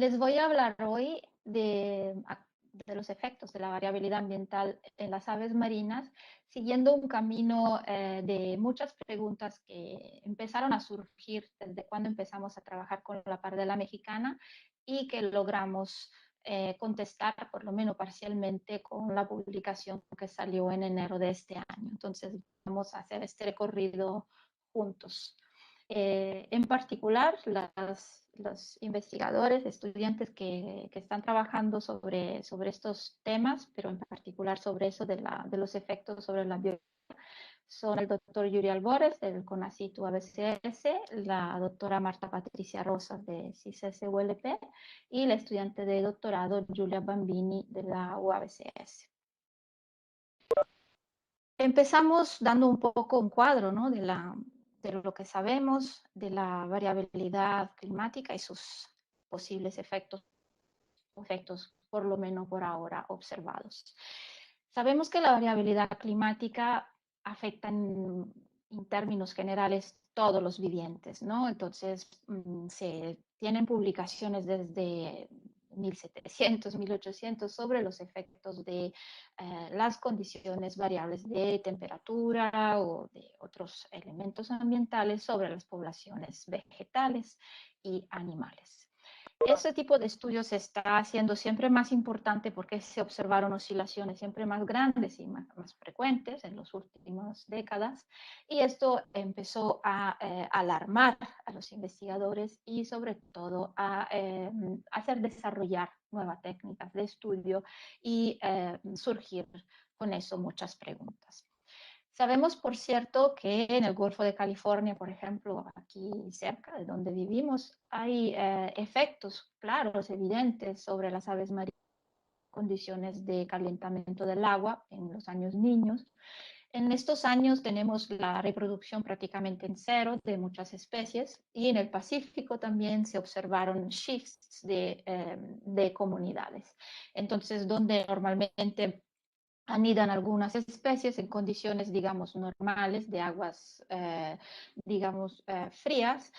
Les voy a hablar hoy de los efectos de la variabilidad ambiental en las aves marinas, siguiendo un camino de muchas preguntas que empezaron a surgir desde cuando empezamos a trabajar con la pardela mexicana y que logramos contestar, por lo menos parcialmente, con la publicación que salió en enero de este año. Entonces, vamos a hacer este recorrido juntos. En particular, los investigadores, estudiantes que están trabajando sobre estos temas, pero en particular sobre eso de los efectos sobre la biodiversidad, son el doctor Yuri Albores del CONACYT UABCS, la doctora Marta Patricia Rosas de CISS ULP y la estudiante de doctorado Giulia Bambini de la UABCS. Empezamos dando un poco un cuadro, ¿no?, de lo que sabemos de la variabilidad climática y sus posibles efectos por lo menos por ahora observados. Sabemos que la variabilidad climática afecta en términos generales todos los vivientes, ¿no? Entonces, se tienen publicaciones desde 1700, 1800 sobre los efectos de las condiciones variables de temperatura o de otros elementos ambientales sobre las poblaciones vegetales y animales. Ese tipo de estudios se está haciendo siempre más importante porque se observaron oscilaciones siempre más grandes y más frecuentes en las últimas décadas, y esto empezó a alarmar a los investigadores y sobre todo a hacer desarrollar nuevas técnicas de estudio y surgir con eso muchas preguntas. Sabemos, por cierto, que en el Golfo de California, por ejemplo, aquí cerca de donde vivimos, hay efectos claros, evidentes sobre las aves marinas, condiciones de calentamiento del agua en los años niños. En estos años tenemos la reproducción prácticamente en cero de muchas especies, y en el Pacífico también se observaron shifts de comunidades. Entonces, donde normalmente anidan algunas especies en condiciones, digamos, normales de aguas, digamos, frías.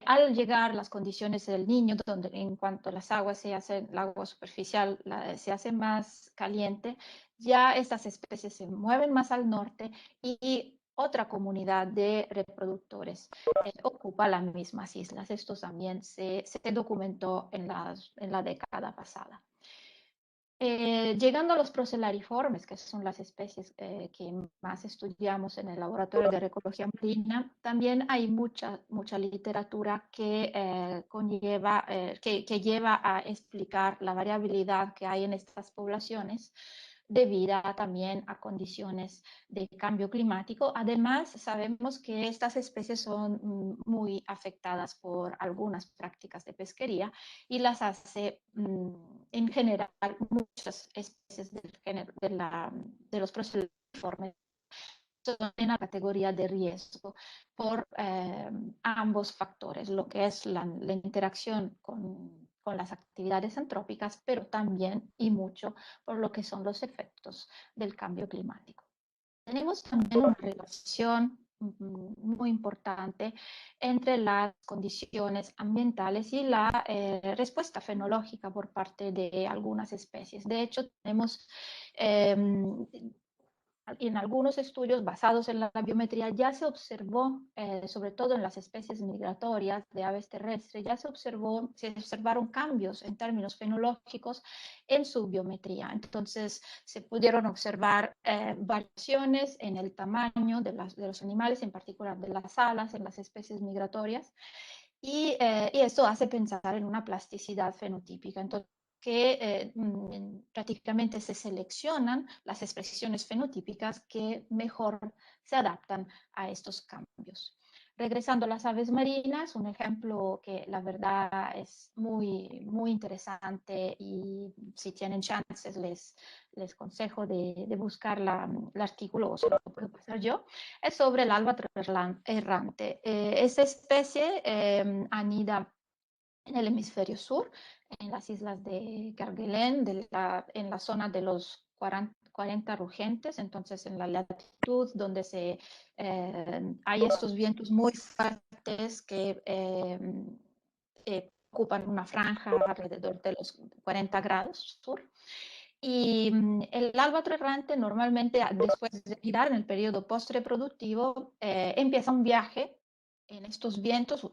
Al llegar las condiciones del Niño, donde en cuanto las aguas se hacen, el agua superficial se hace más caliente, ya estas especies se mueven más al norte y otra comunidad de reproductores ocupa las mismas islas. Esto también se documentó en la década pasada. Llegando a los procelariformes, que son las especies que más estudiamos en el laboratorio de ecología marina, también hay mucha literatura que que lleva a explicar la variabilidad que hay en estas poblaciones debida también a condiciones de cambio climático. Además, sabemos que estas especies son muy afectadas por algunas prácticas de pesquería y las hace, en general, muchas especies de los procesoriformes son en la categoría de riesgo por ambos factores, lo que es la interacción con las actividades antrópicas, pero también y mucho por lo que son los efectos del cambio climático. Tenemos también una relación muy importante entre las condiciones ambientales y la respuesta fenológica por parte de algunas especies. De hecho, tenemos en algunos estudios basados en la biometría ya se observó, sobre todo en las especies migratorias de aves terrestres, se observaron cambios en términos fenológicos en su biometría. Entonces se pudieron observar variaciones en el tamaño de los animales, en particular de las alas en las especies migratorias, y esto hace pensar en una plasticidad fenotípica. Entonces, que prácticamente se seleccionan las expresiones fenotípicas que mejor se adaptan a estos cambios. Regresando a las aves marinas, un ejemplo que la verdad es muy interesante, y si tienen chances les consejo de buscar el artículo, o se lo puedo pasar yo, es sobre el albatros errante. Esta especie anida en el hemisferio sur, en las islas de Kerguelen, en la zona de los 40 Rugentes, entonces en la latitud donde hay estos vientos muy fuertes que ocupan una franja alrededor de los 40 grados sur. Y el albatro errante normalmente después de girar en el periodo postreproductivo empieza un viaje en estos vientos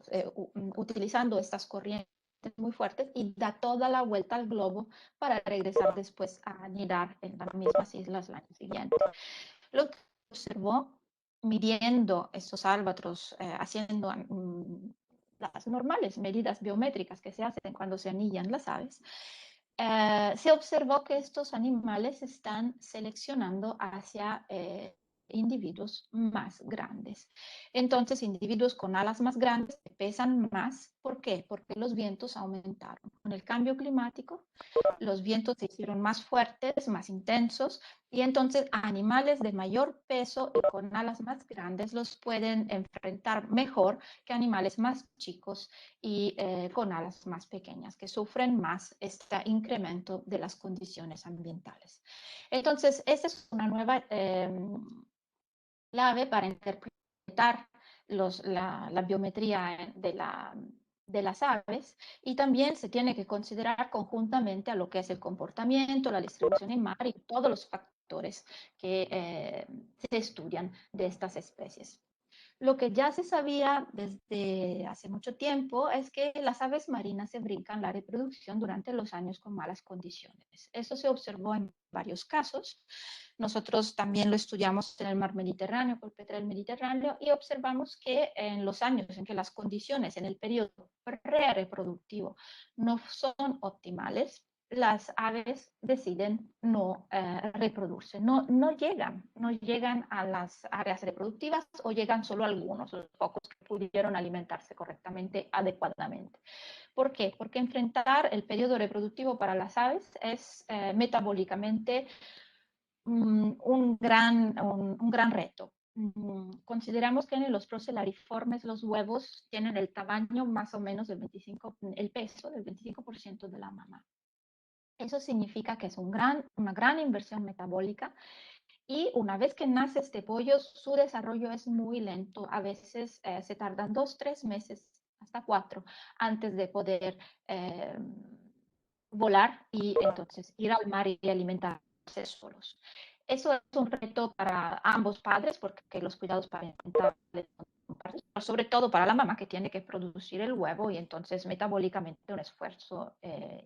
utilizando estas corrientes muy fuertes y da toda la vuelta al globo para regresar después a anidar en las mismas islas el año siguiente. Lo que observó midiendo estos albatros, haciendo las normales medidas biométricas que se hacen cuando se anillan las aves, se observó que estos animales están seleccionando hacia individuos más grandes. Entonces, individuos con alas más grandes pesan más. ¿Por qué? Porque los vientos aumentaron. Con el cambio climático, los vientos se hicieron más fuertes, más intensos, y entonces animales de mayor peso y con alas más grandes los pueden enfrentar mejor que animales más chicos y con alas más pequeñas, que sufren más este incremento de las condiciones ambientales. Entonces, esta es una nueva clave para interpretar la biometría de las aves, y también se tiene que considerar conjuntamente a lo que es el comportamiento, la distribución en mar y todos los factores que se estudian de estas especies. Lo que ya se sabía desde hace mucho tiempo es que las aves marinas se brincan la reproducción durante los años con malas condiciones. Eso se observó en varios casos. Nosotros también lo estudiamos en el mar Mediterráneo, por petrel Mediterráneo, y observamos que en los años en que las condiciones en el periodo pre-reproductivo no son optimales, las aves deciden no reproducirse, no llegan a las áreas reproductivas o llegan solo algunos, los pocos que pudieron alimentarse correctamente, adecuadamente. ¿Por qué? Porque enfrentar el periodo reproductivo para las aves es metabólicamente un gran reto. Consideramos que en los procelariformes los huevos tienen el tamaño más o menos del 25, el peso del 25% de la mamá. Eso significa que es una gran inversión metabólica, y una vez que nace este pollo, su desarrollo es muy lento. A veces se tardan 2, 3 meses, hasta 4, antes de poder volar y entonces ir al mar y alimentarse solos. Eso es un reto para ambos padres porque los cuidados parentales son sobre todo para la mamá, que tiene que producir el huevo, y entonces metabólicamente un esfuerzo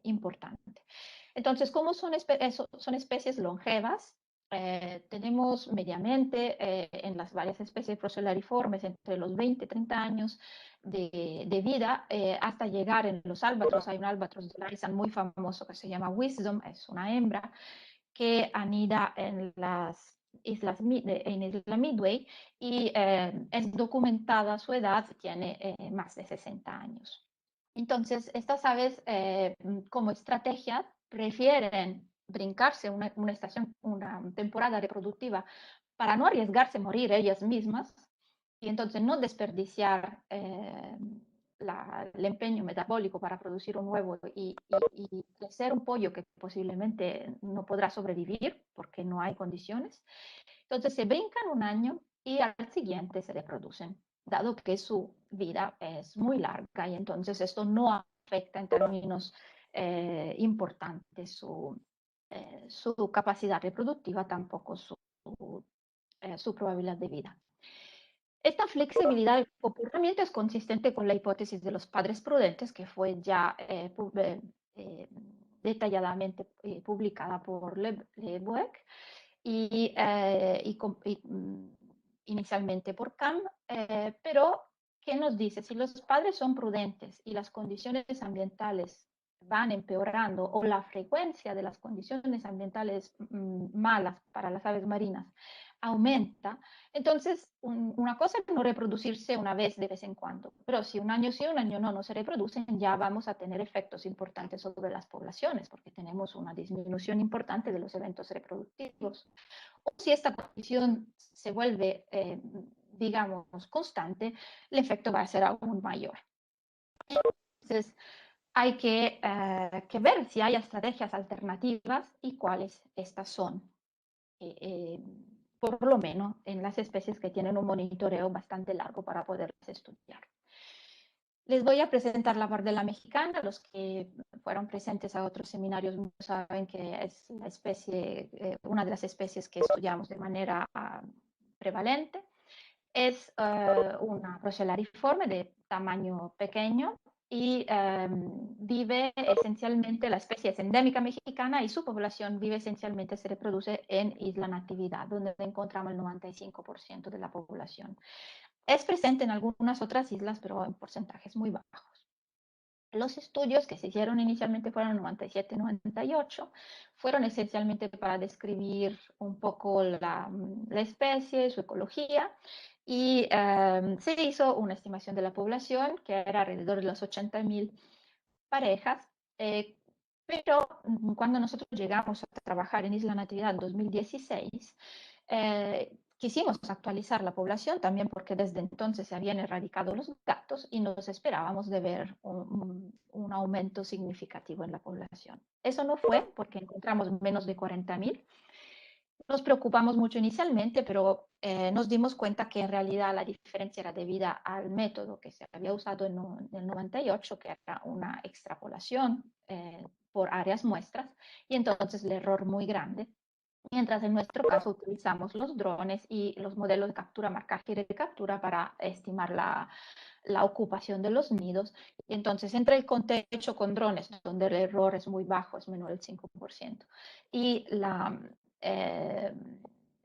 importante. Entonces, como son especies longevas, tenemos mediamente en las varias especies procelariformes entre los 20 y 30 años de vida, hasta llegar en los albatros. Hay un albatros de Larison muy famoso que se llama Wisdom, es una hembra que anida en las en Isla Midway, y es documentada su edad, tiene más de 60 años. Entonces, estas aves como estrategia prefieren brincarse una temporada reproductiva para no arriesgarse a morir ellas mismas, y entonces no desperdiciar el empeño metabólico para producir un huevo y crecer un pollo que posiblemente no podrá sobrevivir porque no hay condiciones. Entonces se brincan un año y al siguiente se reproducen, dado que su vida es muy larga, y entonces esto no afecta en términos importantes su capacidad reproductiva, tampoco su probabilidad de vida. Esta flexibilidad del comportamiento es consistente con la hipótesis de los padres prudentes, que fue ya detalladamente publicada por Lebouec y inicialmente por Cam, pero ¿qué nos dice? Si los padres son prudentes y las condiciones ambientales van empeorando, o la frecuencia de las condiciones ambientales malas para las aves marinas aumenta, entonces una cosa es no reproducirse una vez de vez en cuando, pero si un año sí, un año no se reproducen, ya vamos a tener efectos importantes sobre las poblaciones, porque tenemos una disminución importante de los eventos reproductivos. O si esta condición se vuelve, digamos, constante, el efecto va a ser aún mayor. Entonces, hay que ver si hay estrategias alternativas y cuáles estas son, por lo menos en las especies que tienen un monitoreo bastante largo para poderlas estudiar. Les voy a presentar la bardela mexicana. Los que fueron presentes a otros seminarios saben que es la especie, una de las especies que estudiamos de manera prevalente. Es una procelariforme de tamaño pequeño y vive esencialmente, la especie es endémica mexicana y su población vive esencialmente, se reproduce en Isla Natividad, donde encontramos el 95% de la población. Es presente en algunas otras islas, pero en porcentajes muy bajos. Los estudios que se hicieron inicialmente fueron 97 y 98, fueron esencialmente para describir un poco la especie, su ecología, y se hizo una estimación de la población, que era alrededor de las 80.000 parejas, pero cuando nosotros llegamos a trabajar en Isla Natividad en 2016, quisimos actualizar la población también porque desde entonces se habían erradicado los gatos y nos esperábamos de ver un aumento significativo en la población. Eso no fue porque encontramos menos de 40.000. Nos preocupamos mucho inicialmente, pero nos dimos cuenta que en realidad la diferencia era debida al método que se había usado en el 98, que era una extrapolación por áreas muestras, y entonces el error muy grande. Mientras en nuestro caso utilizamos los drones y los modelos de captura, marcaje y recaptura para estimar la ocupación de los nidos. Y entonces, entre el contecho con drones, donde el error es muy bajo, es menor del 5%, y eh,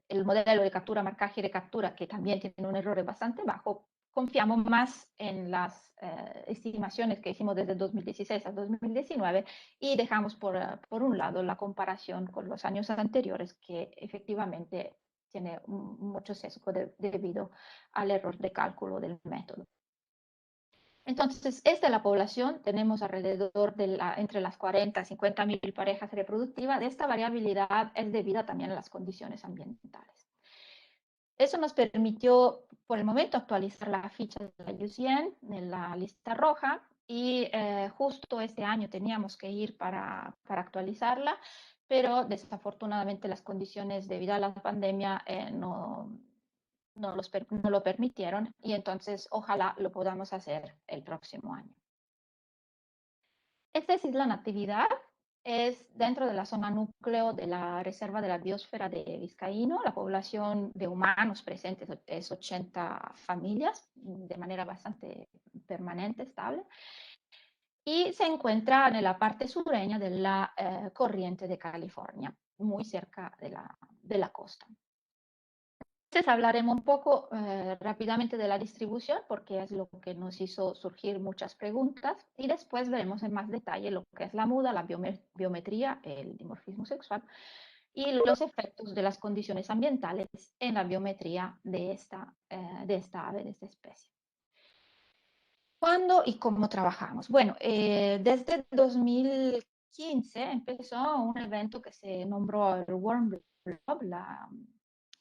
el modelo de captura, marcaje y recaptura, que también tiene un error bastante bajo, confiamos más en las estimaciones que hicimos desde 2016 a 2019 y dejamos por un lado la comparación con los años anteriores, que efectivamente tiene mucho sesgo debido al error de cálculo del método. Entonces, esta es la población, tenemos alrededor de entre las 40 y 50.000 parejas reproductivas. Esta variabilidad es debida también a las condiciones ambientales. Eso nos permitió, por el momento, actualizar la ficha de la IUCN en la lista roja y justo este año teníamos que ir para actualizarla, pero desafortunadamente las condiciones debido a la pandemia no lo permitieron y entonces ojalá lo podamos hacer el próximo año. Esta es Isla Natividad, es dentro de la zona núcleo de la Reserva de la Biosfera de Vizcaíno. La población de humanos presentes es 80 familias, de manera bastante permanente, estable, y se encuentra en la parte sureña de la corriente de California, muy cerca de la costa. Entonces hablaremos un poco rápidamente de la distribución porque es lo que nos hizo surgir muchas preguntas y después veremos en más detalle lo que es la muda, la biometría, el dimorfismo sexual y los efectos de las condiciones ambientales en la biometría de esta ave, de esta especie. ¿Cuándo y cómo trabajamos? Bueno, desde 2015 empezó un evento que se nombró el Warm Blob,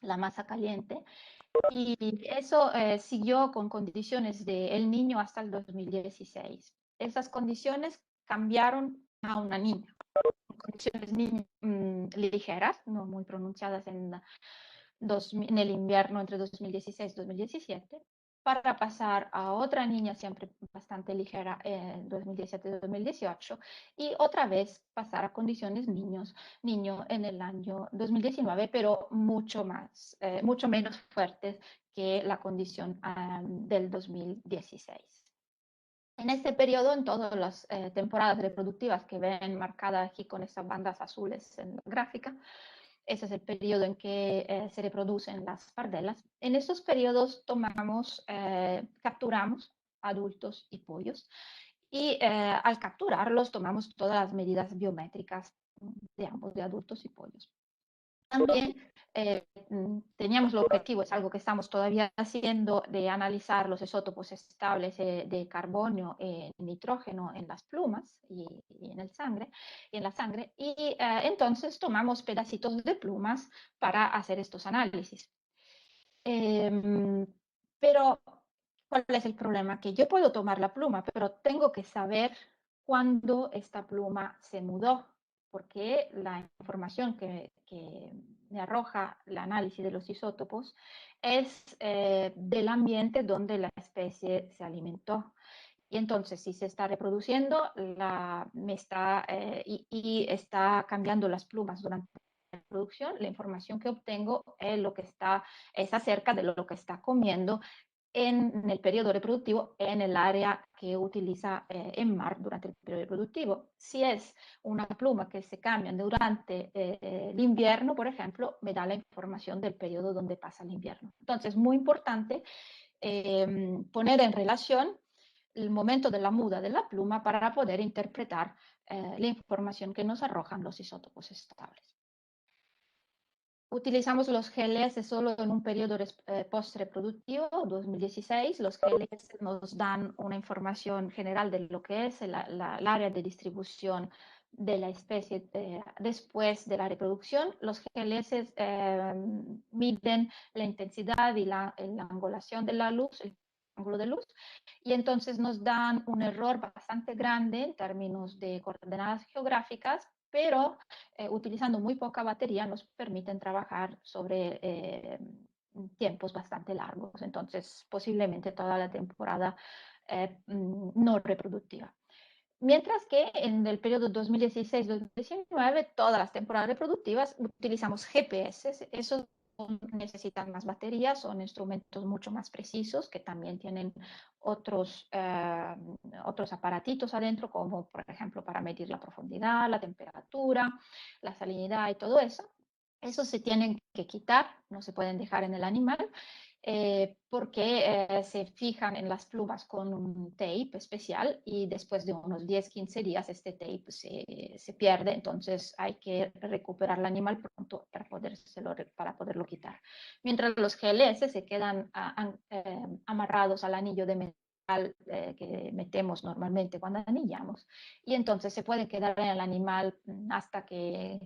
la masa caliente, y eso siguió con condiciones de El Niño hasta el 2016. Esas condiciones cambiaron a una niña, condiciones ligeras, no muy pronunciadas en el invierno entre 2016 y 2017, para pasar a otra niña siempre bastante ligera en 2017-2018 y otra vez pasar a condiciones niño en el año 2019, pero mucho menos fuertes que la condición del 2016. En este periodo, en todas las temporadas reproductivas que ven marcadas aquí con estas bandas azules en la gráfica, ese es el periodo en que se reproducen las pardelas. En estos periodos capturamos adultos y pollos y al capturarlos tomamos todas las medidas biométricas de ambos, de adultos y pollos. También teníamos el objetivo, es algo que estamos todavía haciendo, de analizar los isótopos estables de carbono y nitrógeno en las plumas y en la sangre, y entonces tomamos pedacitos de plumas para hacer estos análisis. Pero, ¿cuál es el problema? Que yo puedo tomar la pluma, pero tengo que saber cuándo esta pluma se mudó, porque la información que me arroja el análisis de los isótopos es del ambiente donde la especie se alimentó. Y entonces, si se está reproduciendo y está cambiando las plumas durante la reproducción, la información que obtengo es acerca de lo que está comiendo en el periodo reproductivo en el área que utiliza en mar durante el periodo reproductivo. Si es una pluma que se cambia durante el invierno, por ejemplo, me da la información del periodo donde pasa el invierno. Entonces, es muy importante poner en relación el momento de la muda de la pluma para poder interpretar la información que nos arrojan los isótopos estables. Utilizamos los GLS solo en un periodo post-reproductivo, 2016. Los GLS nos dan una información general de lo que es el área de distribución de la especie después de la reproducción. Los GLS miden la intensidad y la angulación de la luz, el ángulo de luz, y entonces nos dan un error bastante grande en términos de coordenadas geográficas, pero utilizando muy poca batería nos permiten trabajar sobre tiempos bastante largos, entonces posiblemente toda la temporada no reproductiva. Mientras que en el periodo 2016-2019, todas las temporadas reproductivas utilizamos GPS. Esos necesitan más baterías, son instrumentos mucho más precisos que también tienen otros aparatitos adentro, como por ejemplo para medir la profundidad, la temperatura, la salinidad y todo eso. Esos se tienen que quitar, no se pueden dejar en el animal, porque se fijan en las plumas con un tape especial y después de unos 10-15 días este tape se pierde, entonces hay que recuperar el animal pronto para poderlo quitar. Mientras los GLS se quedan amarrados al anillo de metal que metemos normalmente cuando anillamos, y entonces se pueden quedar en el animal hasta que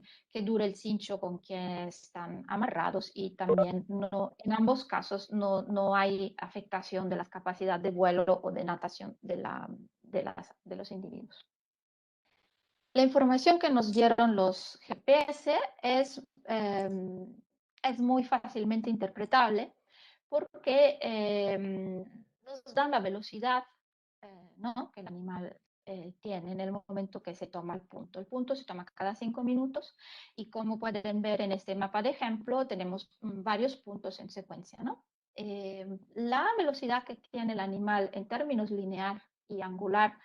dure el cincho con que están amarrados, y también en ambos casos no hay afectación de la capacidad de vuelo o de natación de los individuos. La información que nos dieron los GPS es muy fácilmente interpretable porque nos dan la velocidad ¿no? que el animal tiene en el momento que se toma el punto. El punto se toma cada 5 minutos y, como pueden ver en este mapa de ejemplo, tenemos varios puntos en secuencia, ¿no? La velocidad que tiene el animal en términos lineal y angular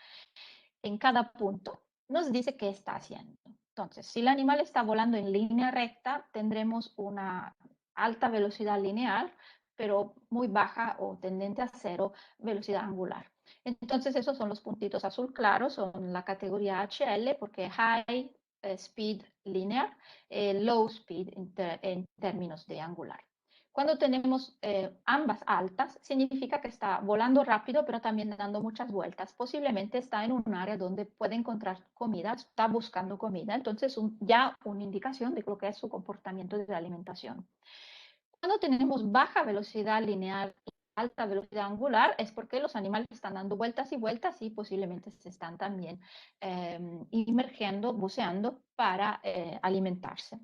en cada punto nos dice qué está haciendo. Entonces, si el animal está volando en línea recta, tendremos una alta velocidad lineal, pero muy baja o tendente a cero velocidad angular. Entonces, esos son los puntitos azul claro, son la categoría HL, porque High Speed Linear, Low Speed en términos de angular. Cuando tenemos ambas altas, significa que está volando rápido, pero también dando muchas vueltas. Posiblemente está en un área donde puede encontrar comida, está buscando comida. Entonces, ya una indicación de lo que es su comportamiento de alimentación. Cuando tenemos baja velocidad lineal y alta velocidad angular, es porque los animales están dando vueltas y vueltas y posiblemente se están también inmergiendo, buceando para alimentarse.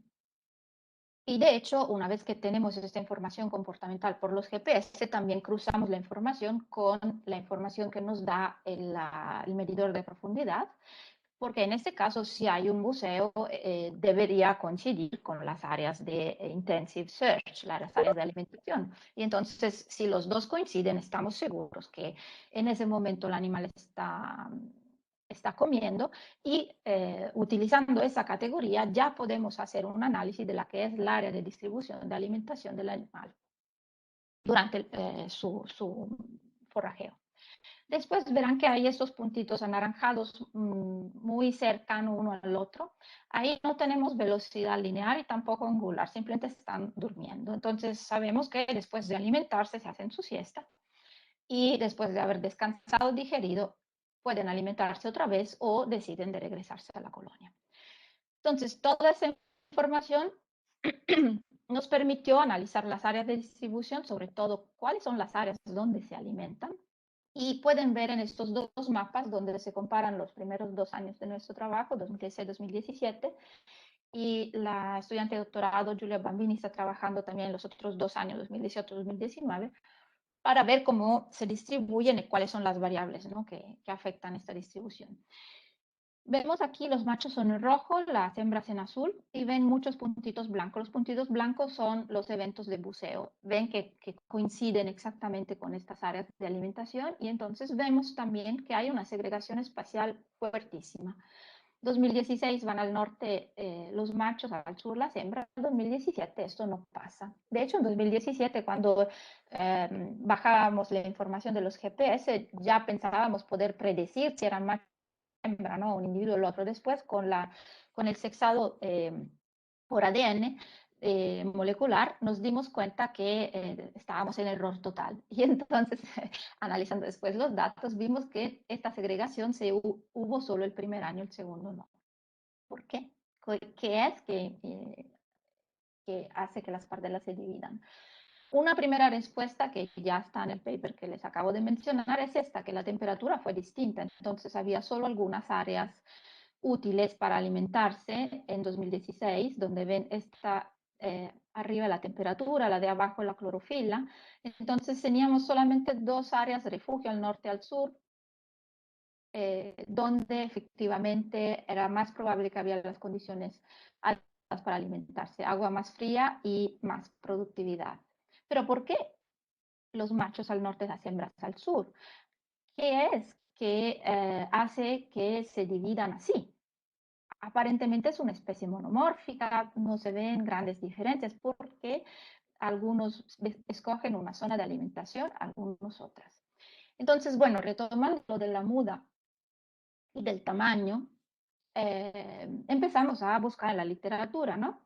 Y de hecho, una vez que tenemos esta información comportamental por los GPS, también cruzamos la información con la información que nos da el medidor de profundidad, porque en este caso, si hay un buceo, debería coincidir con las áreas de intensive search, las áreas de alimentación. Y entonces, si los dos coinciden, estamos seguros que en ese momento el animal está comiendo, y utilizando esa categoría ya podemos hacer un análisis de la que es el área de distribución de alimentación del animal durante su forrajeo. Después verán que hay estos puntitos anaranjados muy cercanos uno al otro. Ahí no tenemos velocidad lineal y tampoco angular, simplemente están durmiendo. Entonces sabemos que después de alimentarse se hacen su siesta, y después de haber descansado, digerido, pueden alimentarse otra vez o deciden de regresarse a la colonia. Entonces, toda esa información nos permitió analizar las áreas de distribución, sobre todo cuáles son las áreas donde se alimentan. Y pueden ver en estos dos mapas donde se comparan los primeros 2 años de nuestro trabajo, 2016-2017, y la estudiante de doctorado Giulia Bambini está trabajando también en los otros 2 años, 2018-2019, para ver cómo se distribuyen y cuáles son las variables, ¿no?, que afectan esta distribución. Vemos aquí los machos son en rojo, las hembras en azul y ven muchos puntitos blancos. Los puntitos blancos son los eventos de buceo. Ven que coinciden exactamente con estas áreas de alimentación y entonces vemos también que hay una segregación espacial fuertísima. 2016 van al norte los machos, al sur las hembras. En 2017 esto no pasa. De hecho, en 2017, cuando bajábamos la información de los GPS, ya pensábamos poder predecir si eran machos o hembra, ¿no?, un individuo o el otro. Después, con el sexado por ADN molecular, nos dimos cuenta que estábamos en error total. Y entonces, analizando después los datos, vimos que esta segregación se hubo solo el primer año, el segundo no. ¿Por qué? ¿Qué es que hace que las pardelas se dividan? Una primera respuesta, que ya está en el paper que les acabo de mencionar, es esta, que la temperatura fue distinta. Entonces había solo algunas áreas útiles para alimentarse en 2016, donde ven esta arriba la temperatura, la de abajo la clorofila. Entonces teníamos solamente dos áreas de refugio, al norte y al sur, donde efectivamente era más probable que había las condiciones adecuadas para alimentarse, agua más fría y más productividad. Pero ¿por qué los machos al norte y las hembras al sur? ¿Qué es que hace que se dividan así? Aparentemente es una especie monomórfica, no se ven grandes diferencias porque algunos escogen una zona de alimentación, algunos otras. Entonces, bueno, retomando lo de la muda y del tamaño, empezamos a buscar en la literatura, ¿no?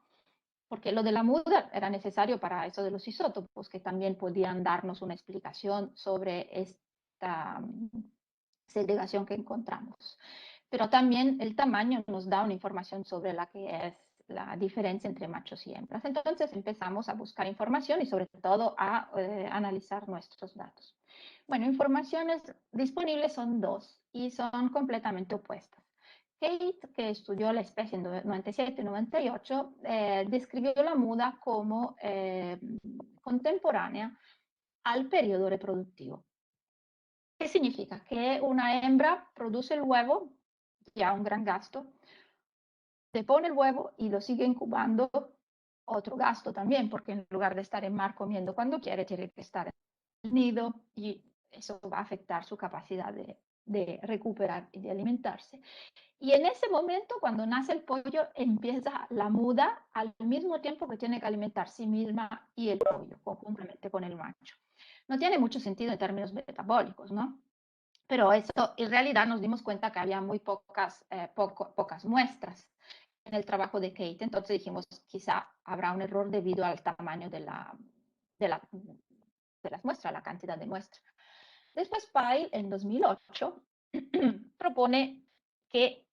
Porque lo de la muda era necesario para eso de los isótopos, que también podían darnos una explicación sobre esta segregación que encontramos. Pero también el tamaño nos da una información sobre la que es la diferencia entre machos y hembras. Entonces empezamos a buscar información y sobre todo a analizar nuestros datos. Bueno, informaciones disponibles son dos y son completamente opuestas. Kate, que estudió la especie en 97 y 98, describió la muda como contemporánea al periodo reproductivo. ¿Qué significa? Que una hembra produce el huevo, ya un gran gasto, te pone el huevo y lo sigue incubando, otro gasto también, porque en lugar de estar en mar comiendo cuando quiere, tiene que estar en el nido y eso va a afectar su capacidad de recuperar y de alimentarse. Y en ese momento, cuando nace el pollo, empieza la muda al mismo tiempo que tiene que alimentar sí misma y el pollo, conjuntamente con el macho. No tiene mucho sentido en términos metabólicos, ¿no? Pero eso, en realidad nos dimos cuenta que había muy pocas muestras en el trabajo de Kate. Entonces dijimos, quizá habrá un error debido al tamaño de las muestras, la cantidad de muestras. Después Pyle, en 2008, propone que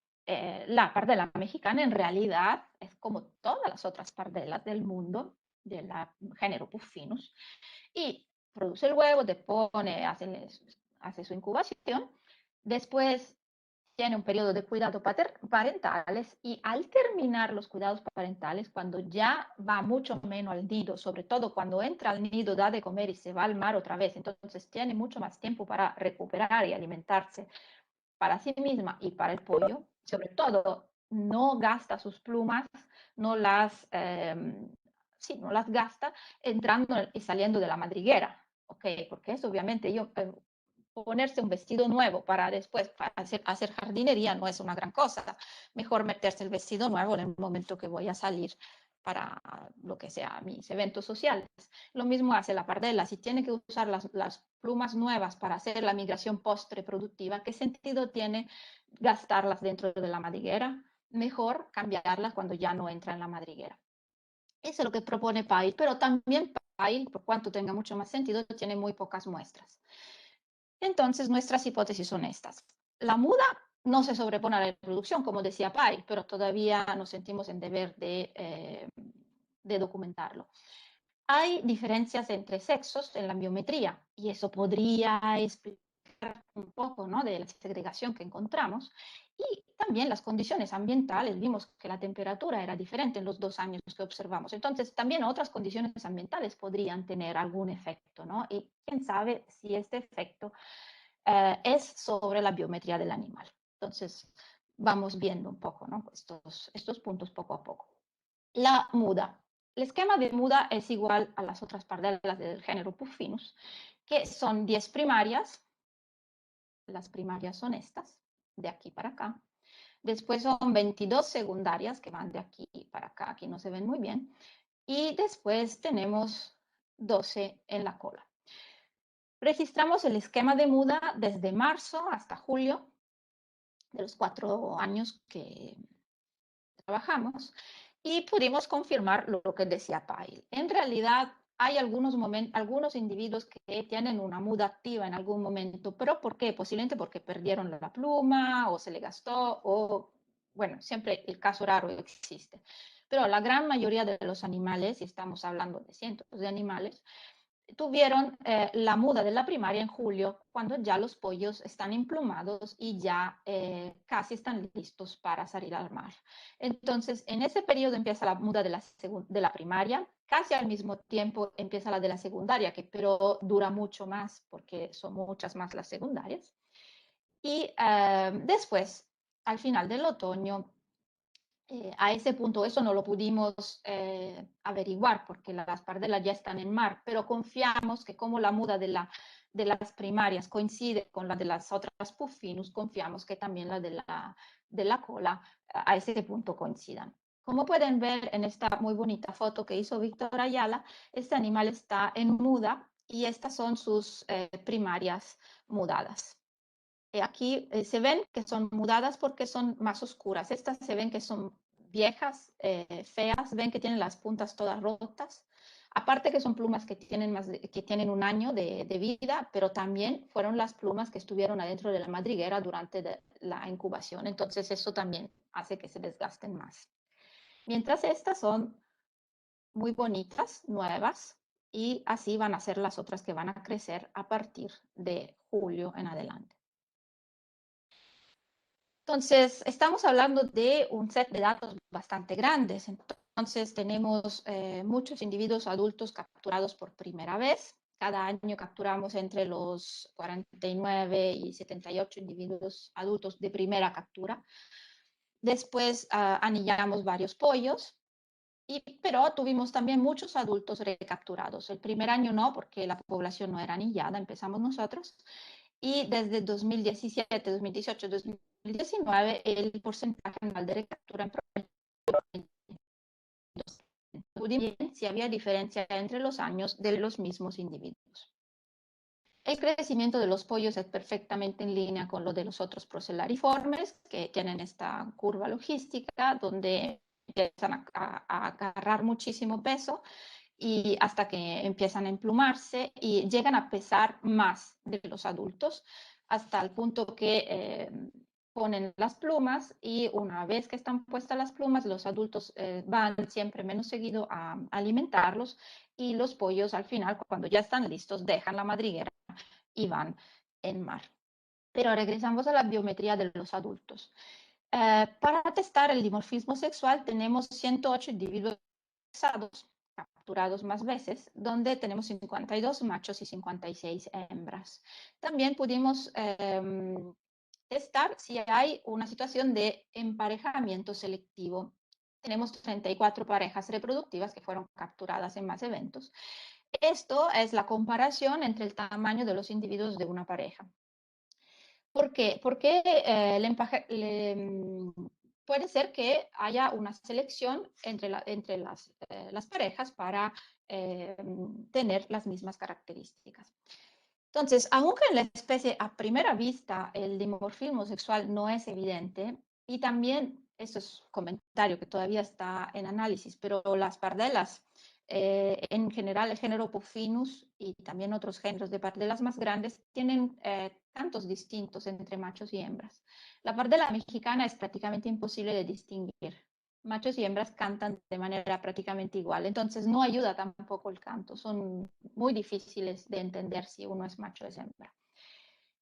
la pardela mexicana en realidad es como todas las otras pardelas del mundo, del género Puffinus, y produce el huevo, depone, hace su incubación, después tiene un periodo de cuidado parentales y al terminar los cuidados parentales, cuando ya va mucho menos al nido, sobre todo cuando entra al nido, da de comer y se va al mar otra vez, entonces tiene mucho más tiempo para recuperar y alimentarse para sí misma y para el pollo, sobre todo no gasta sus plumas, no las, sí, no las gasta entrando y saliendo de la madriguera, ¿ok? Porque eso obviamente ponerse un vestido nuevo para después hacer jardinería no es una gran cosa. Mejor meterse el vestido nuevo en el momento que voy a salir para lo que sea mis eventos sociales. Lo mismo hace la pardela. Si tiene que usar las plumas nuevas para hacer la migración post-reproductiva, ¿qué sentido tiene gastarlas dentro de la madriguera? Mejor cambiarlas cuando ya no entra en la madriguera. Eso es lo que propone Pyle, pero también Pyle, por cuanto tenga mucho más sentido, tiene muy pocas muestras. Entonces, nuestras hipótesis son estas. La muda no se sobrepone a la reproducción, como decía Pyle, pero todavía nos sentimos en deber de documentarlo. Hay diferencias entre sexos en la biometría y eso podría explicar un poco, ¿no?, de la segregación que encontramos. Y también las condiciones ambientales, vimos que la temperatura era diferente en los 2 años que observamos. Entonces, también otras condiciones ambientales podrían tener algún efecto, ¿no? Y quién sabe si este efecto es sobre la biometría del animal. Entonces, vamos viendo un poco, ¿no? Estos puntos poco a poco. La muda. El esquema de muda es igual a las otras pardelas del género Puffinus, que son 10 primarias. Las primarias son estas, de aquí para acá. Después son 22 secundarias que van de aquí para acá, aquí no se ven muy bien. Y después tenemos 12 en la cola. Registramos el esquema de muda desde marzo hasta julio de los 4 años que trabajamos y pudimos confirmar lo que decía Pyle. En realidad hay algunos individuos que tienen una muda activa en algún momento, pero ¿por qué? Posiblemente porque perdieron la pluma o se le gastó o, bueno, siempre el caso raro existe. Pero la gran mayoría de los animales, y estamos hablando de cientos de animales, tuvieron la muda de la primaria en julio, cuando ya los pollos están emplumados y ya casi están listos para salir al mar. Entonces, en ese periodo empieza la muda de la primaria, casi al mismo tiempo empieza la de la secundaria, pero dura mucho más porque son muchas más las secundarias. Y después, al final del otoño, a ese punto eso no lo pudimos averiguar porque las pardelas ya están en mar, pero confiamos que como la muda de las primarias coincide con la de las otras Puffinus, confiamos que también la de la cola a ese punto coincidan. Como pueden ver en esta muy bonita foto que hizo Víctor Ayala, este animal está en muda y estas son sus primarias mudadas. Aquí se ven que son mudadas porque son más oscuras. Estas se ven que son viejas, feas, ven que tienen las puntas todas rotas. Aparte que son plumas que tienen un año de vida, pero también fueron las plumas que estuvieron adentro de la madriguera durante la incubación. Entonces eso también hace que se desgasten más. Mientras estas son muy bonitas, nuevas, y así van a ser las otras que van a crecer a partir de julio en adelante. Entonces, estamos hablando de un set de datos bastante grandes. Entonces, tenemos muchos individuos adultos capturados por primera vez. Cada año capturamos entre los 49 y 78 individuos adultos de primera captura. Después anillamos varios pollos, pero tuvimos también muchos adultos recapturados. El primer año no, porque la población no era anillada, empezamos nosotros. Y desde 2017, 2018, 2019, el porcentaje anual de recaptura en promedio si había diferencia entre los años de los mismos individuos. El crecimiento de los pollos es perfectamente en línea con lo de los otros procelariformes, que tienen esta curva logística donde empiezan a agarrar muchísimo peso y hasta que empiezan a emplumarse y llegan a pesar más de los adultos hasta el punto que ponen las plumas y una vez que están puestas las plumas, los adultos van siempre menos seguido a alimentarlos y los pollos al final, cuando ya están listos, dejan la madriguera y van en mar. Pero regresamos a la biometría de los adultos. Para testar el dimorfismo sexual tenemos 108 individuos capturados más veces, donde tenemos 52 machos y 56 hembras. También pudimos testar si hay una situación de emparejamiento selectivo. Tenemos 34 parejas reproductivas que fueron capturadas en más eventos. Esto es la comparación entre el tamaño de los individuos de una pareja. ¿Por qué? Porque puede ser que haya una selección entre las parejas para tener las mismas características. Entonces, aunque en la especie a primera vista el dimorfismo sexual no es evidente, y también, eso es un comentario que todavía está en análisis, pero las pardelas, en general el género Puffinus y también otros géneros de pardelas más grandes, tienen cantos distintos entre machos y hembras. La pardela mexicana es prácticamente imposible de distinguir. Machos y hembras cantan de manera prácticamente igual, entonces no ayuda tampoco el canto, son muy difíciles de entender si uno es macho o es hembra.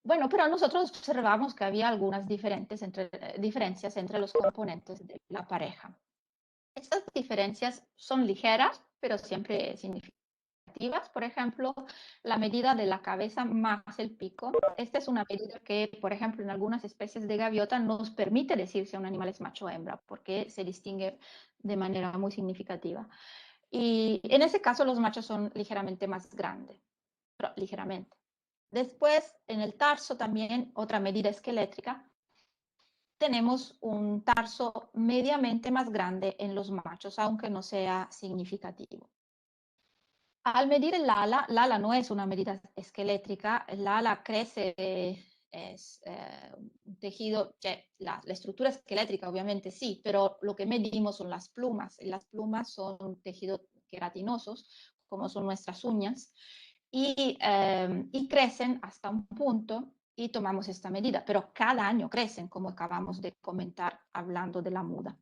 Bueno, pero nosotros observamos que había algunas diferencias entre los componentes de la pareja. Estas diferencias son ligeras, pero siempre significativas. Por ejemplo, la medida de la cabeza más el pico. Esta es una medida que, por ejemplo, en algunas especies de gaviota nos permite decir si un animal es macho o hembra, porque se distingue de manera muy significativa. Y en ese caso los machos son ligeramente más grandes, pero ligeramente. Después, en el tarso también, otra medida esquelética, tenemos un tarso mediamente más grande en los machos, aunque no sea significativo. Al medir el ala no es una medida esquelética, el ala crece, es un tejido, la estructura esquelética obviamente sí, pero lo que medimos son las plumas, y las plumas son tejidos queratinosos, como son nuestras uñas, y crecen hasta un punto y tomamos esta medida, pero cada año crecen, como acabamos de comentar hablando de la muda.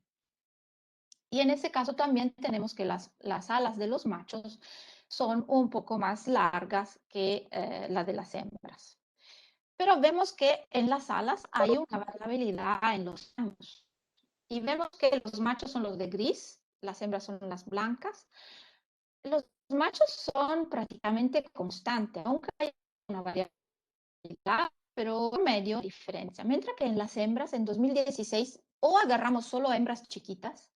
Y en ese caso también tenemos que las alas de los machos son un poco más largas que las de las hembras. Pero vemos que en las alas hay una variabilidad en los años. Y vemos que los machos son los de gris, las hembras son las blancas. Los machos son prácticamente constantes, aunque hay una variabilidad, pero medio diferencia. Mientras que en las hembras en 2016 o agarramos solo hembras chiquitas,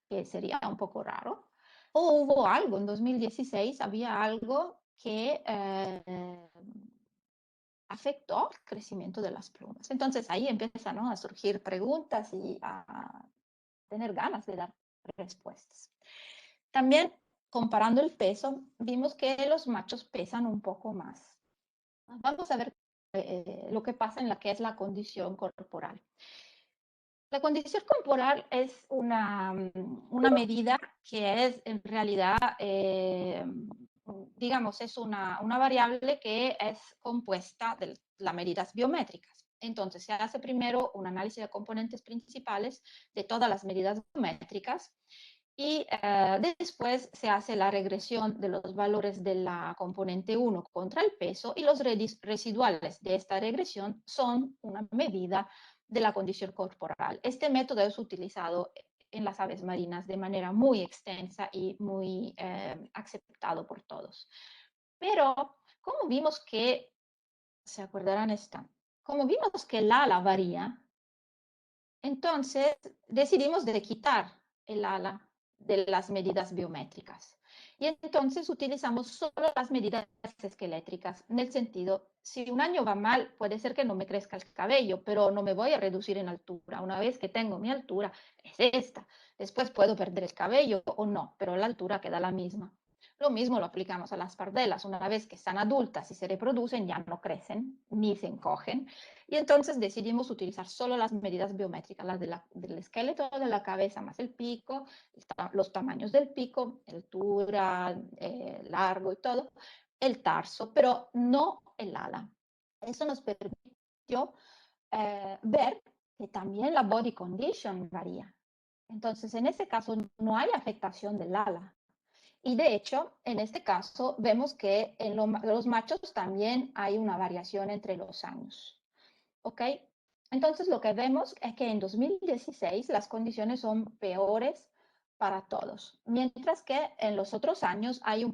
que sería un poco raro, o hubo algo en 2016, había algo que afectó el crecimiento de las plumas. Entonces ahí empiezan, ¿no?, a surgir preguntas y a tener ganas de dar respuestas. También, comparando el peso, vimos que los machos pesan un poco más. Vamos a ver lo que pasa en la que es la condición corporal. La condición corporal es una medida que es en realidad, digamos, es una variable que es compuesta de las medidas biométricas. Entonces, se hace primero un análisis de componentes principales de todas las medidas biométricas y después se hace la regresión de los valores de la componente 1 contra el peso y los residuales de esta regresión son una medida de la condición corporal. Este método es utilizado en las aves marinas de manera muy extensa y muy aceptado por todos. Pero, como vimos que, se acordarán esta, como vimos que el ala varía, entonces decidimos de quitar el ala de las medidas biométricas. Y entonces utilizamos solo las medidas esquelétricas, en el sentido, si un año va mal, puede ser que no me crezca el cabello, pero no me voy a reducir en altura. Una vez que tengo mi altura, es esta. Después puedo perder el cabello o no, pero la altura queda la misma. Lo mismo lo aplicamos a las pardelas. Una vez que están adultas y se reproducen, ya no crecen ni se encogen. Y entonces decidimos utilizar solo las medidas biométricas, las del esqueleto de la cabeza más el pico, los tamaños del pico, altura, largo y todo, el tarso, pero no el ala. Eso nos permitió ver que también la body condition varía. Entonces, en ese caso, no hay afectación del ala. Y de hecho, en este caso, vemos que en los machos también hay una variación entre los años. ¿Ok? Entonces lo que vemos es que en 2016 las condiciones son peores para todos, mientras que en los otros años hay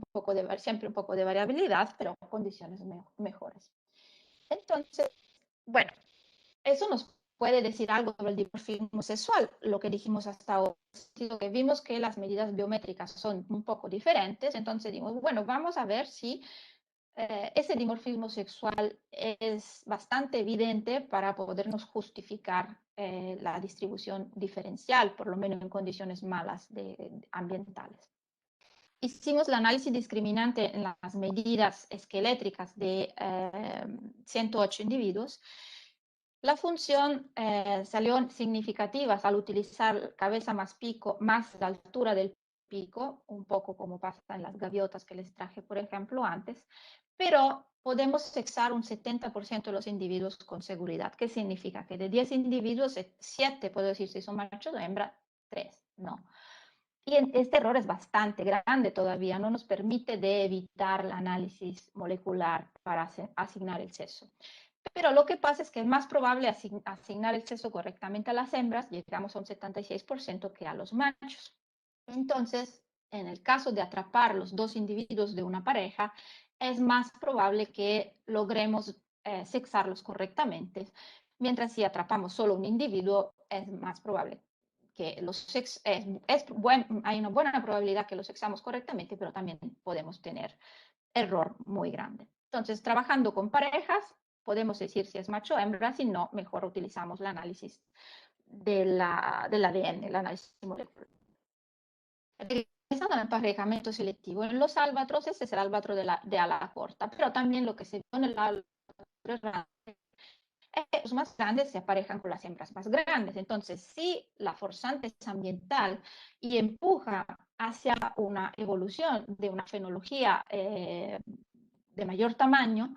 siempre un poco de variabilidad, pero condiciones mejores. Entonces, bueno, eso nos puede decir algo sobre el dimorfismo sexual, lo que dijimos hasta ahora, que vimos que las medidas biométricas son un poco diferentes, entonces dimos, bueno, vamos a ver si ese dimorfismo sexual es bastante evidente para podernos justificar la distribución diferencial, por lo menos en condiciones malas ambientales. Hicimos el análisis discriminante en las medidas esquelétricas de 108 individuos. La función salió significativa al utilizar cabeza más pico, más la altura del pico, un poco como pasa en las gaviotas que les traje, por ejemplo, antes, pero podemos sexar un 70% de los individuos con seguridad. ¿Qué significa? Que de 10 individuos, 7 puedo decir si son machos o hembra, 3 no. Y este error es bastante grande todavía, no nos permite de evitar el análisis molecular para asignar el sexo. Pero lo que pasa es que es más probable asignar el sexo correctamente a las hembras, llegamos a un 76%, que a los machos. Entonces, en el caso de atrapar los dos individuos de una pareja, es más probable que logremos sexarlos correctamente, mientras si atrapamos solo un individuo, es más probable que hay una buena probabilidad que los sexamos correctamente, pero también podemos tener error muy grande. Entonces, trabajando con parejas, podemos decir si es macho o hembra, si no, mejor utilizamos el análisis del ADN, el análisis molecular. Regresando al emparejamiento selectivo, en los albatroces es el albatro de ala corta, pero también lo que se ve en el albatro los más grandes se aparejan con las hembras más grandes. Entonces, si la forzante es ambiental y empuja hacia una evolución de una fenología de mayor tamaño,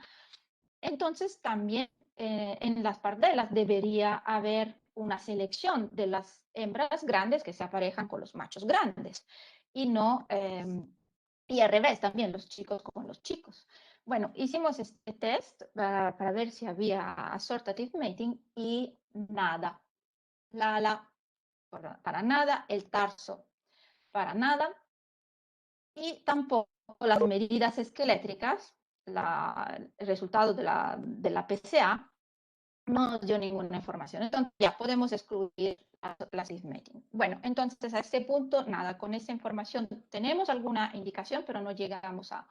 entonces también en las pardelas debería haber una selección de las hembras grandes que se aparejan con los machos grandes y no, y al revés también, los chicos con los chicos. Bueno, hicimos este test para ver si había assortative mating y nada. La ala para nada, el tarso para nada y tampoco las medidas esquelétricas, el resultado de la PSA no nos dio ninguna información. Entonces ya podemos excluir la cismating. Bueno, entonces a este punto, nada, con esa información tenemos alguna indicación, pero no llegamos a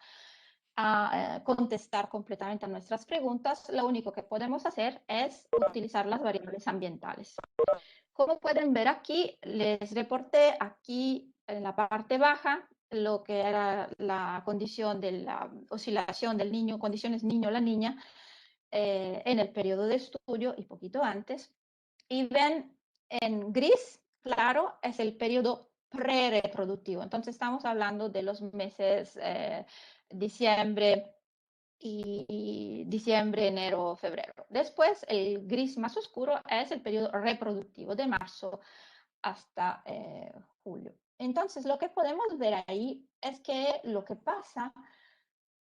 contestar completamente a nuestras preguntas. Lo único que podemos hacer es utilizar las variables ambientales. Como pueden ver aquí, les reporté aquí en la parte baja lo que era la condición de la oscilación del niño, condiciones niño-la niña, en el periodo de estudio y poquito antes. Y ven en gris, claro, es el periodo prereproductivo. Entonces estamos hablando de los meses diciembre, diciembre, enero, febrero. Después, el gris más oscuro es el periodo reproductivo de marzo hasta julio. Entonces, lo que podemos ver ahí es que lo que pasa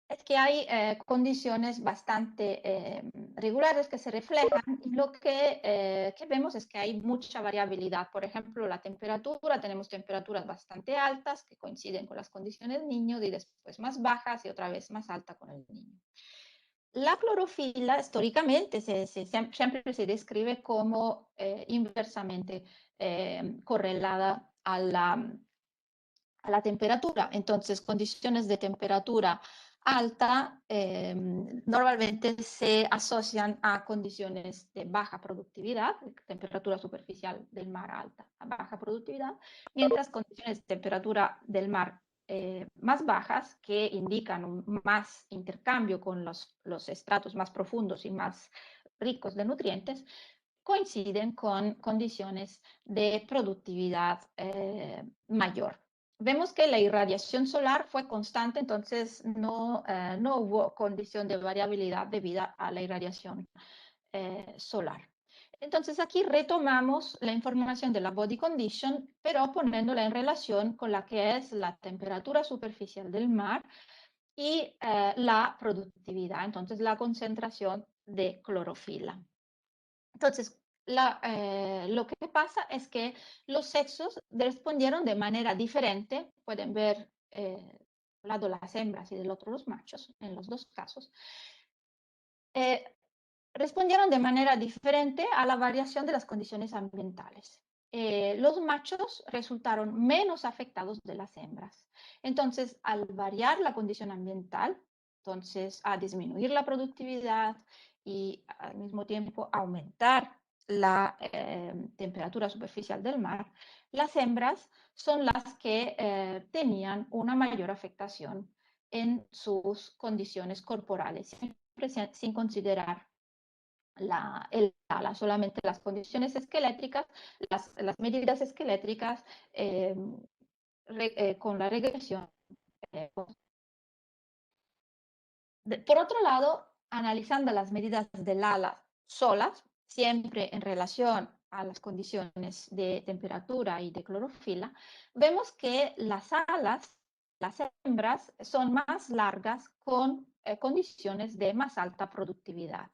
es que hay condiciones bastante regulares que se reflejan y lo que vemos es que hay mucha variabilidad. Por ejemplo, la temperatura, tenemos temperaturas bastante altas que coinciden con las condiciones niño y después más bajas y otra vez más alta con el niño. La clorofila históricamente siempre se describe como inversamente correlada a la temperatura. Entonces, condiciones de temperatura alta normalmente se asocian a condiciones de baja productividad, temperatura superficial del mar alta, a baja productividad, mientras condiciones de temperatura del mar más bajas, que indican un más intercambio con los estratos más profundos y más ricos de nutrientes, coinciden con condiciones de productividad mayor. Vemos que la irradiación solar fue constante, entonces no hubo condición de variabilidad debido a la irradiación solar. Entonces aquí retomamos la información de la body condition, pero poniéndola en relación con la que es la temperatura superficial del mar y la productividad, entonces la concentración de clorofila. Entonces, lo que pasa es que los sexos respondieron de manera diferente. Pueden ver de un lado las hembras y del otro los machos, en los dos casos. Respondieron de manera diferente a la variación de las condiciones ambientales. Los machos resultaron menos afectados de las hembras. Entonces, al variar la condición ambiental, entonces a disminuir la productividad y al mismo tiempo aumentar la temperatura superficial del mar, las hembras son las que tenían una mayor afectación en sus condiciones corporales, sin considerar el ala, solamente las condiciones esquelétricas, las medidas esquelétricas con la regresión. Por otro lado, analizando las medidas del ala solas, siempre en relación a las condiciones de temperatura y de clorofila, vemos que las alas, las hembras, son más largas con condiciones de más alta productividad.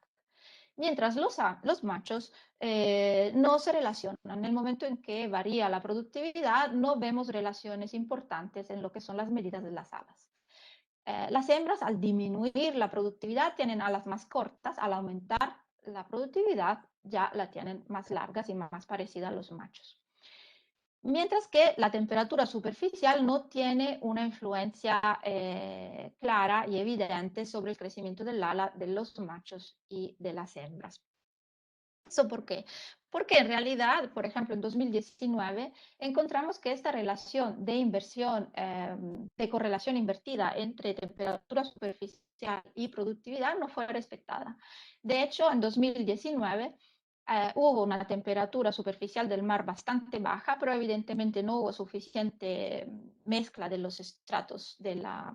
mientras los machos no se relacionan. En el momento en que varía la productividad, no vemos relaciones importantes en lo que son las medidas de las alas. Las hembras, al disminuir la productividad, tienen alas más cortas. Al aumentar la productividad, ya la tienen más largas y más parecida a los machos. Mientras que la temperatura superficial no tiene una influencia clara y evidente sobre el crecimiento del ala de los machos y de las hembras. ¿Eso por qué? Porque en realidad, por ejemplo, en 2019 encontramos que esta relación de inversión, de correlación invertida entre temperatura superficial y productividad no fue respetada. De hecho, en 2019 hubo una temperatura superficial del mar bastante baja, pero evidentemente no hubo suficiente mezcla de los estratos de los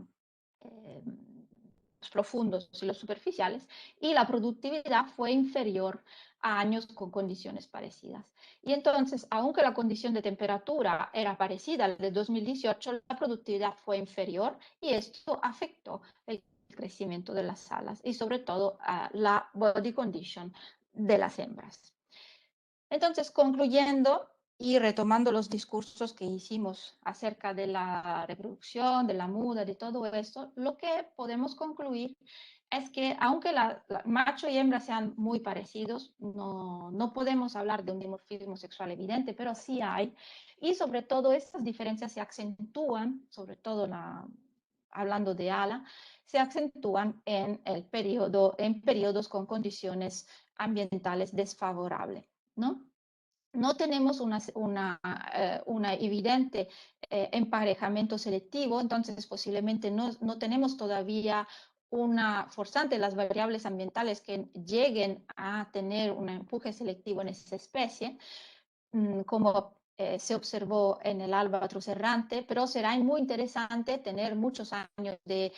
profundos y los superficiales, y la productividad fue inferior a años con condiciones parecidas. Y entonces, aunque la condición de temperatura era parecida al de 2018, la productividad fue inferior y esto afectó el crecimiento de las alas y sobre todo la body condition de las hembras. Entonces, concluyendo y retomando los discursos que hicimos acerca de la reproducción, de la muda, de todo esto, lo que podemos concluir es que aunque macho y hembra sean muy parecidos, no podemos hablar de un dimorfismo sexual evidente, pero sí hay. Y sobre todo estas diferencias se acentúan, sobre todo hablando de ala, se acentúan en periodos con condiciones ambientales desfavorables, ¿no? No tenemos una evidente emparejamiento selectivo, entonces posiblemente no tenemos todavía una forzante las variables ambientales que lleguen a tener un empuje selectivo en esa especie, como se observó en el albatros errante, pero será muy interesante tener muchos años de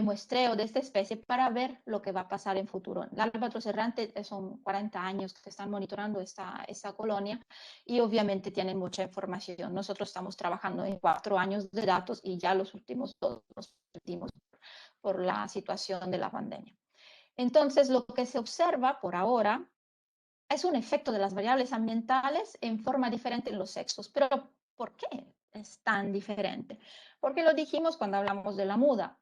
muestreo de esta especie para ver lo que va a pasar en futuro. El albatros errante son 40 años que están monitorando esta colonia y obviamente tienen mucha información. Nosotros estamos trabajando en 4 años de datos y ya los últimos 2 los perdimos por la situación de la pandemia. Entonces, lo que se observa por ahora es un efecto de las variables ambientales en forma diferente en los sexos. Pero ¿por qué es tan diferente? Porque lo dijimos cuando hablamos de la muda.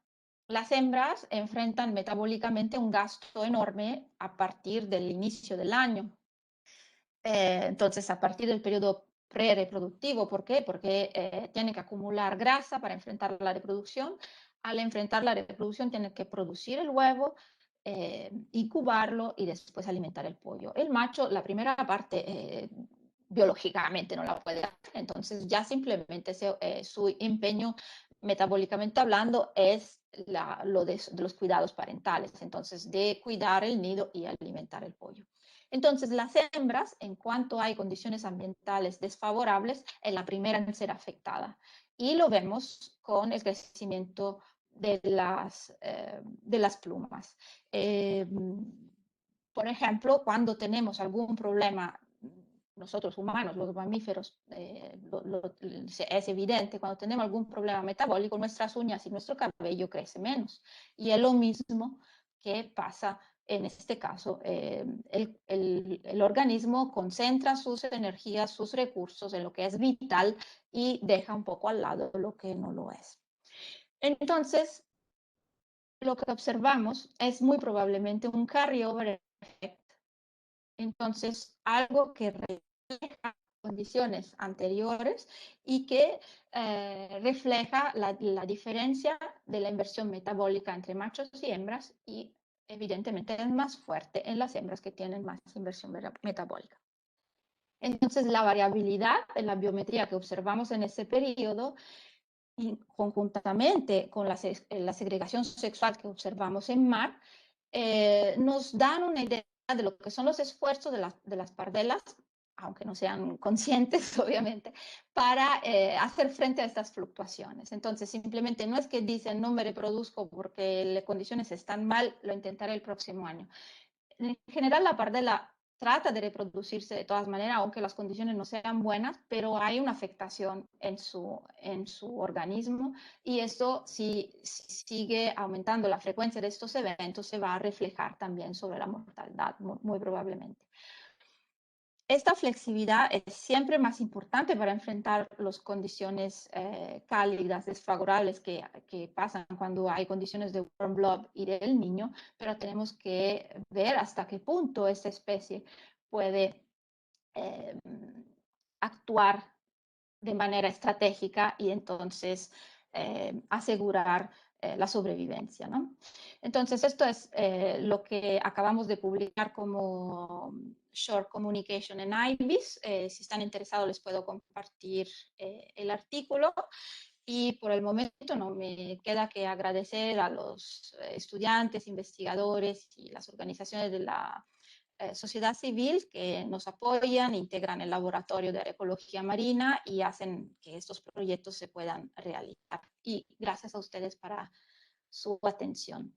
Las hembras enfrentan metabólicamente un gasto enorme a partir del inicio del año. Entonces, a partir del periodo prereproductivo, ¿por qué? Porque tienen que acumular grasa para enfrentar la reproducción. Al enfrentar la reproducción, tienen que producir el huevo, incubarlo y después alimentar el pollo. El macho, la primera parte, biológicamente no la puede hacer, entonces ya simplemente su empeño metabólicamente hablando es lo de los cuidados parentales, entonces de cuidar el nido y alimentar el pollo. Entonces, las hembras, en cuanto hay condiciones ambientales desfavorables, es la primera en ser afectada. Y lo vemos con el crecimiento de las plumas. Por ejemplo, cuando tenemos algún problema, nosotros humanos, los mamíferos, es evidente, cuando tenemos algún problema metabólico, nuestras uñas y nuestro cabello crece menos. Y es lo mismo que pasa en este caso. El organismo concentra sus energías, sus recursos en lo que es vital y deja un poco al lado lo que no lo es. Entonces, lo que observamos es muy probablemente un carryover effect. Entonces, algo que refleja condiciones anteriores y que refleja la diferencia de la inversión metabólica entre machos y hembras y evidentemente es más fuerte en las hembras que tienen más inversión metabólica. Entonces, la variabilidad en la biometría que observamos en ese periodo y conjuntamente con la segregación sexual que observamos en mar, nos dan una idea de lo que son los esfuerzos de las pardelas, aunque no sean conscientes, obviamente, para hacer frente a estas fluctuaciones. Entonces, simplemente no es que dicen no me reproduzco porque las condiciones están mal, lo intentaré el próximo año. En general, la pardela trata de reproducirse de todas maneras, aunque las condiciones no sean buenas, pero hay una afectación en su organismo y esto, si sigue aumentando la frecuencia de estos eventos, se va a reflejar también sobre la mortalidad, muy probablemente. Esta flexibilidad es siempre más importante para enfrentar las condiciones cálidas, desfavorables que pasan cuando hay condiciones de warm blood y del niño, pero tenemos que ver hasta qué punto esta especie puede eh, actuar de manera estratégica y entonces asegurar la sobrevivencia, ¿no? Entonces, esto es lo que acabamos de publicar como Short Communication en IBIS. Si están interesados, les puedo compartir el artículo. Y por el momento no me queda que agradecer a los estudiantes, investigadores y las organizaciones de la sociedad civil que nos apoyan, integran el laboratorio de ecología marina y hacen que estos proyectos se puedan realizar. Y gracias a ustedes para su atención.